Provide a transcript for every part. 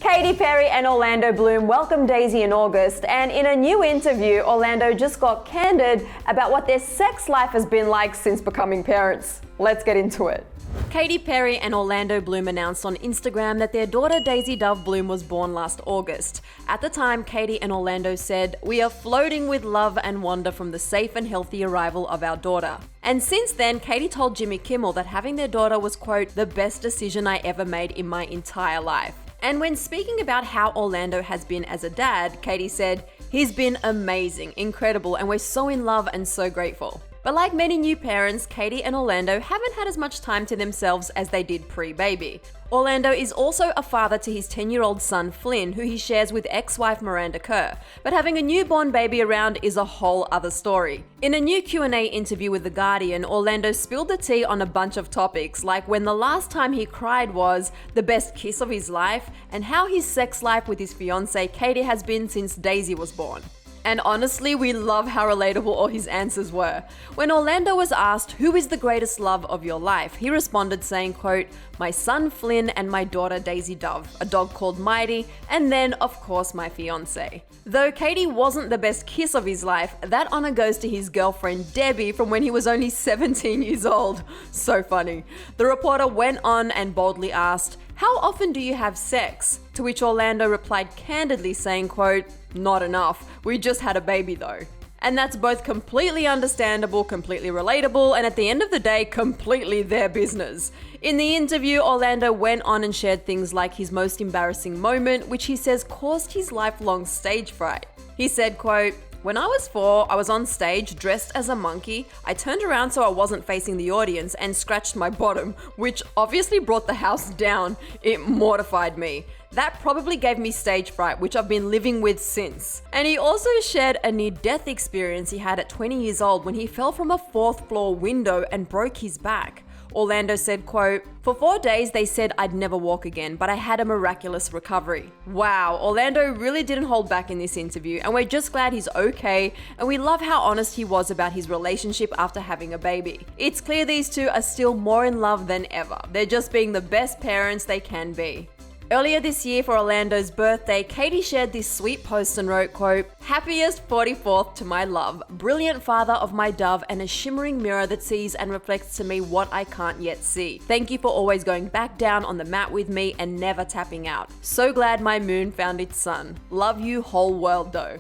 Katy Perry and Orlando Bloom welcomed Daisy in August, and in a new interview, Orlando just got candid about what their sex life has been like since becoming parents. Let's get into it. Katy Perry and Orlando Bloom announced on Instagram that their daughter Daisy Dove Bloom was born last August. At the time, Katy and Orlando said, "We are floating with love and wonder from the safe and healthy arrival of our daughter." And since then, Katy told Jimmy Kimmel that having their daughter was, quote, "the best decision I ever made in my entire life." And when speaking about how Orlando has been as a dad, Katy said, "He's been amazing, incredible, and we're so in love and so grateful." But like many new parents, Katy and Orlando haven't had as much time to themselves as they did pre-baby. Orlando is also a father to his 10-year-old son Flynn, who he shares with ex-wife Miranda Kerr. But having a newborn baby around is a whole other story. In a new Q&A interview with The Guardian, Orlando spilled the tea on a bunch of topics, like when the last time he cried was, the best kiss of his life, and how his sex life with his fiancée Katy has been since Daisy was born. And honestly, we love how relatable all his answers were. When Orlando was asked, "Who is the greatest love of your life?" he responded saying, quote, "My son Flynn and my daughter Daisy Dove, a dog called Mighty, and then, of course, my fiancé." Though Katy wasn't the best kiss of his life, that honor goes to his girlfriend Debbie from when he was only 17 years old. So funny. The reporter went on and boldly asked, "How often do you have sex?" To which Orlando replied candidly saying, quote, "Not enough. We just had a baby though." And that's both completely understandable, completely relatable, and at the end of the day, completely their business. In the interview, Orlando went on and shared things like his most embarrassing moment, which he says caused his lifelong stage fright. He said, quote, "When I was 4, I was on stage dressed as a monkey. I turned around so I wasn't facing the audience and scratched my bottom, which obviously brought the house down. It mortified me. That probably gave me stage fright, which I've been living with since." And he also shared a near-death experience he had at 20 years old when he fell from a 4th floor window and broke his back. Orlando said, quote, "For 4 days they said I'd never walk again, but I had a miraculous recovery." Wow, Orlando really didn't hold back in this interview, and we're just glad he's okay, and we love how honest he was about his relationship after having a baby. It's clear these two are still more in love than ever. They're just being the best parents they can be. Earlier this year for Orlando's birthday, Katy shared this sweet post and wrote, quote, "Happiest 44th to my love, brilliant father of my dove and a shimmering mirror that sees and reflects to me what I can't yet see. Thank you for always going back down on the mat with me and never tapping out. So glad my moon found its sun. Love you whole world though."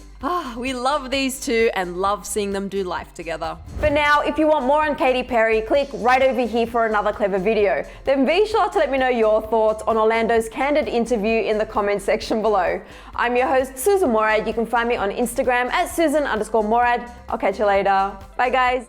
We love these two and love seeing them do life together. But now, if you want more on Katy Perry, click right over here for another clever video. Then be sure to let me know your thoughts on Orlando's candid interview in the comment section below. I'm your host, Susan Morad. You can find me on Instagram at Susan_Morad. I'll catch you later. Bye guys.